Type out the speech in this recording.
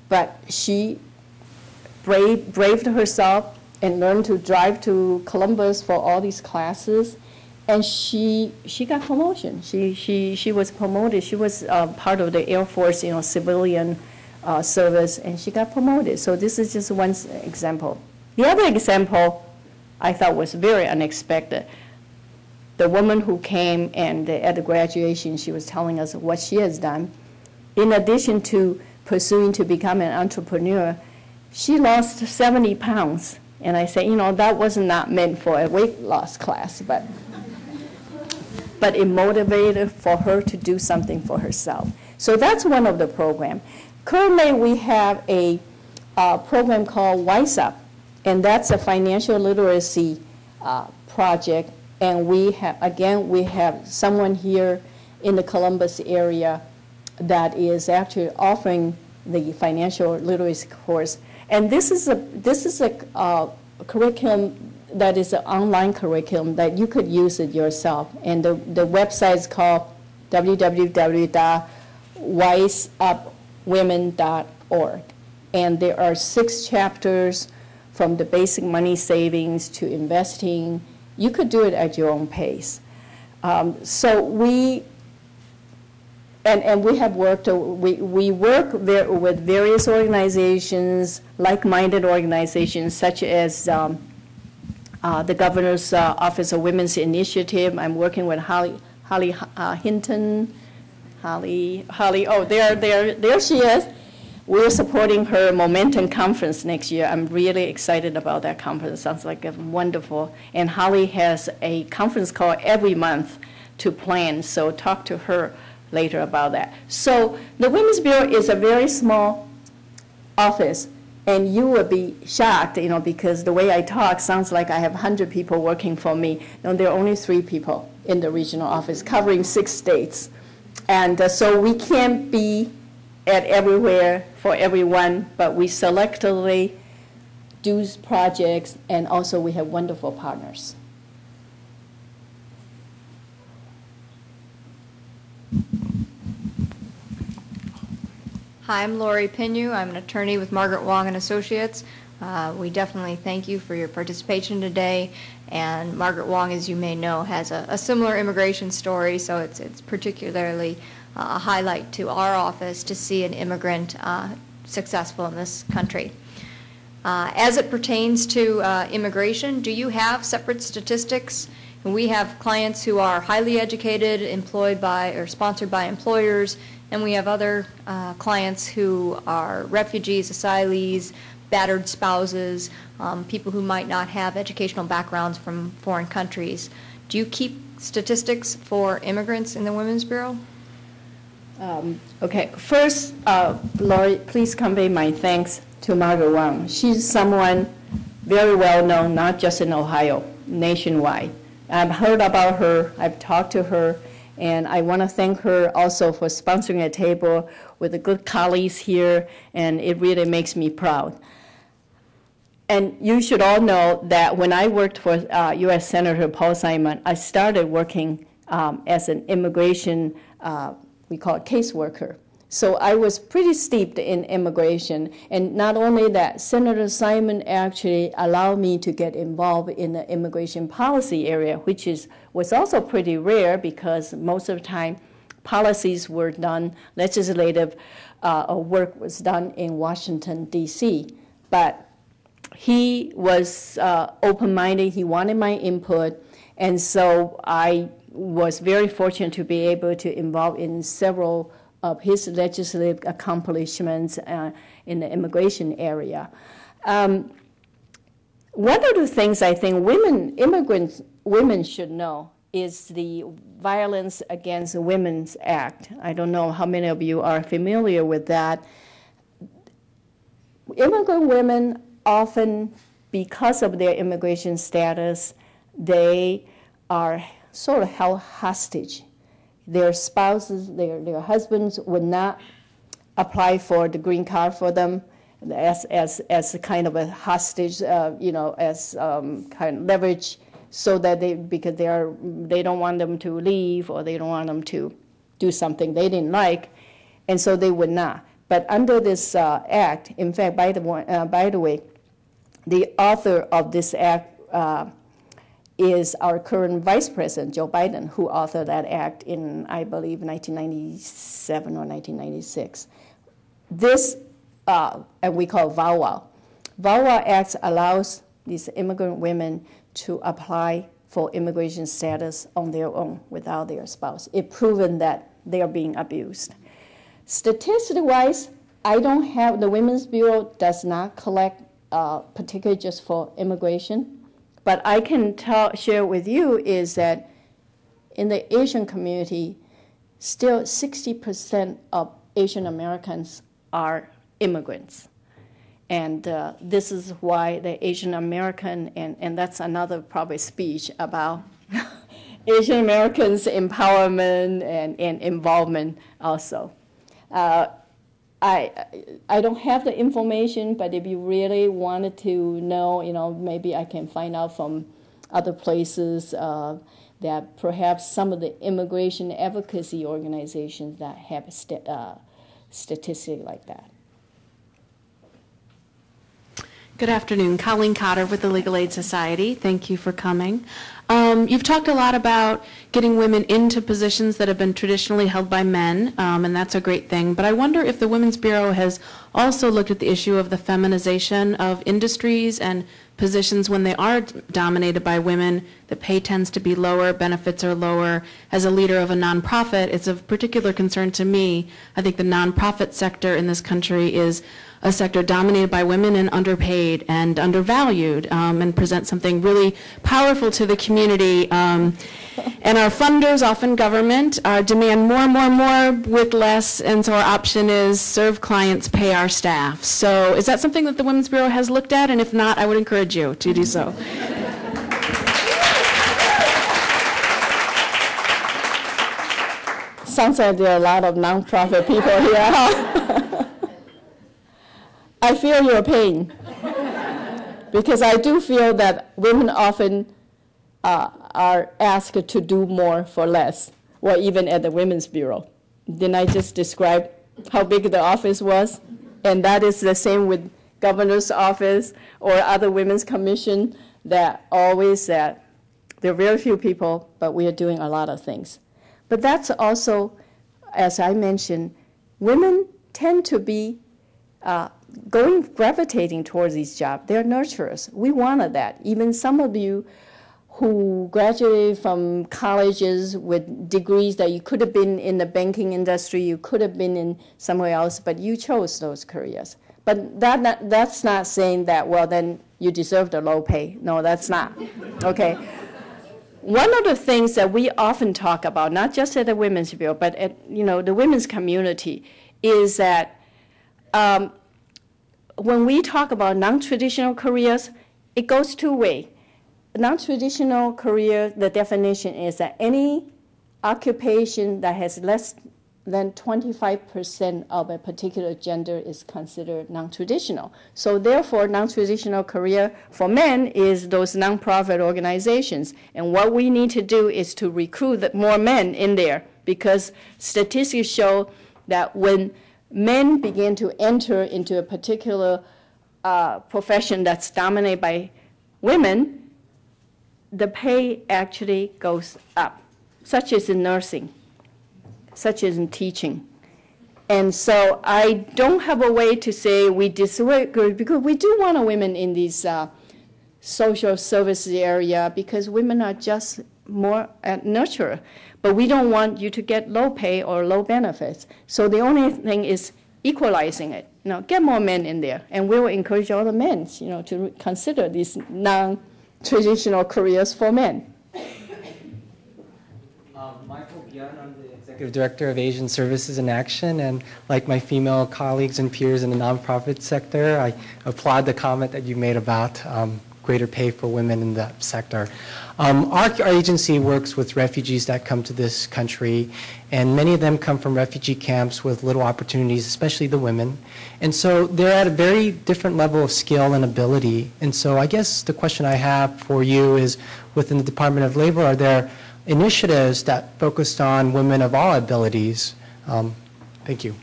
but she braved herself and learned to drive to Columbus for all these classes, and she got promotion. She was promoted. She was part of the Air Force, civilian service, and she got promoted. So this is just one example. The other example I thought was very unexpected. The woman who came and at the graduation, she was telling us what she has done. In addition to pursuing to become an entrepreneur, she lost 70 pounds. And I said, that was not meant for a weight loss class, but it motivated for her to do something for herself. So that's one of the programs. Currently, we have a program called Wise Up, and that's a financial literacy project. And we have someone here in the Columbus area that is actually offering the financial literacy course. And this is a curriculum that is an online curriculum that you could use it yourself. And the website is called www.wiseupwomen.org. And there are 6 chapters from the basic money savings to investing. You could do it at your own pace. So we have worked, we work with various organizations, like-minded organizations, such as the Governor's Office of Women's Initiative. I'm working with Holly Hinton. Holly, oh, there she is. We're supporting her Momentum Conference next year. I'm really excited about that conference. Sounds like a wonderful. And Holly has a conference call every month to plan, so talk to her later about that. So the Women's Bureau is a very small office, and you will be shocked, because the way I talk sounds like I have 100 people working for me. No, there are only 3 people in the regional office covering 6 states. And so we can't be at everywhere for everyone, but we selectively do projects, and also we have wonderful partners. Hi, I'm Lori Pinu. I'm an attorney with Margaret Wong & Associates. We definitely thank you for your participation today. And Margaret Wong, as you may know, has a similar immigration story, so it's particularly a highlight to our office to see an immigrant successful in this country. As it pertains to immigration, do you have separate statistics? And we have clients who are highly educated, employed by or sponsored by employers, and we have other clients who are refugees, asylees, battered spouses, people who might not have educational backgrounds from foreign countries. Do you keep statistics for immigrants in the Women's Bureau? Okay, first, Lori, please convey my thanks to Margaret Wong. She's someone very well known, not just in Ohio, nationwide. I've heard about her, I've talked to her, and I want to thank her also for sponsoring a table with the good colleagues here, and it really makes me proud. And you should all know that when I worked for U.S. Senator Paul Simon, I started working as an immigration we call it caseworker. So I was pretty steeped in immigration, and not only that, Senator Simon actually allowed me to get involved in the immigration policy area, which was also pretty rare because most of the time policies were done, legislative work was done in Washington, D.C. But he was open-minded, he wanted my input, and so I was very fortunate to be able to involve in several of his legislative accomplishments in the immigration area. One of the things I think women should know is the Violence Against Women's Act. I don't know how many of you are familiar with that. Immigrant women often, because of their immigration status, they are sort of held hostage. Their spouses, their husbands would not apply for the green card for them as a kind of a hostage, as kind of leverage, so that because they don't want them to leave or they don't want them to do something they didn't like, and so they would not. But under this act, in fact, by the way, the author of this act is our current Vice President, Joe Biden, who authored that act in, I believe, 1997 or 1996. This, and we call VAWA. VAWA Act allows these immigrant women to apply for immigration status on their own without their spouse. It's proven that they are being abused. Statistic-wise, I don't have, the Women's Bureau does not collect particularly just for immigration, but I can share with you is that in the Asian community, still 60% of Asian Americans are immigrants. And this is why the Asian American, and that's another probably speech about Asian Americans' empowerment and involvement also. I don't have the information, but if you really wanted to know, maybe I can find out from other places that perhaps some of the immigration advocacy organizations that have statistics like that. Good afternoon. Colleen Cotter with the Legal Aid Society. Thank you for coming. You've talked a lot about getting women into positions that have been traditionally held by men, and that's a great thing. But I wonder if the Women's Bureau has also looked at the issue of the feminization of industries and positions when they are dominated by women. The pay tends to be lower, benefits are lower. As a leader of a nonprofit, it's of particular concern to me. I think the nonprofit sector in this country is a sector dominated by women and underpaid and undervalued, and present something really powerful to the community. And our funders, often government, demand more and more and more with less, and so our option is serve clients, pay our staff. So is that something that the Women's Bureau has looked at? And if not, I would encourage you to do so. Sounds like there are a lot of nonprofit people here, huh? I feel your pain, because I do feel that women often are asked to do more for less, or even at the Women's Bureau. Didn't I just describe how big the office was? And that is the same with governor's office or other women's commission, that always that there are very few people, but we are doing a lot of things. But that's also, as I mentioned, women tend to be gravitating towards these jobs. They're nurturers. We wanted that. Even some of you who graduated from colleges with degrees that you could have been in the banking industry, you could have been in somewhere else, but you chose those careers. But that's not saying that, well, then you deserve the low pay. No, that's not. Okay. One of the things that we often talk about, not just at the Women's Bureau, but at the women's community, is that when we talk about non-traditional careers, it goes two ways. Non-traditional career, the definition is that any occupation that has less than 25% of a particular gender is considered non-traditional. So therefore, non-traditional career for men is those nonprofit organizations. And what we need to do is to recruit more men in there, because statistics show that when men begin to enter into a particular profession that's dominated by women, the pay actually goes up, such as in nursing, such as in teaching. And so I don't have a way to say we disagree, because we do want women in these social services area, because women are just more nurturer. But we don't want you to get low pay or low benefits. So the only thing is equalizing it. Get more men in there, and we will encourage all the men, to consider these non-traditional careers for men. Michael Byun, I'm the Executive Director of Asian Services in Action, and like my female colleagues and peers in the nonprofit sector, I applaud the comment that you made about greater pay for women in that sector. Our agency works with refugees that come to this country, and many of them come from refugee camps with little opportunities, especially the women. And so they're at a very different level of skill and ability. And so I guess the question I have for you is, within the Department of Labor, are there initiatives that focused on women of all abilities? Thank you.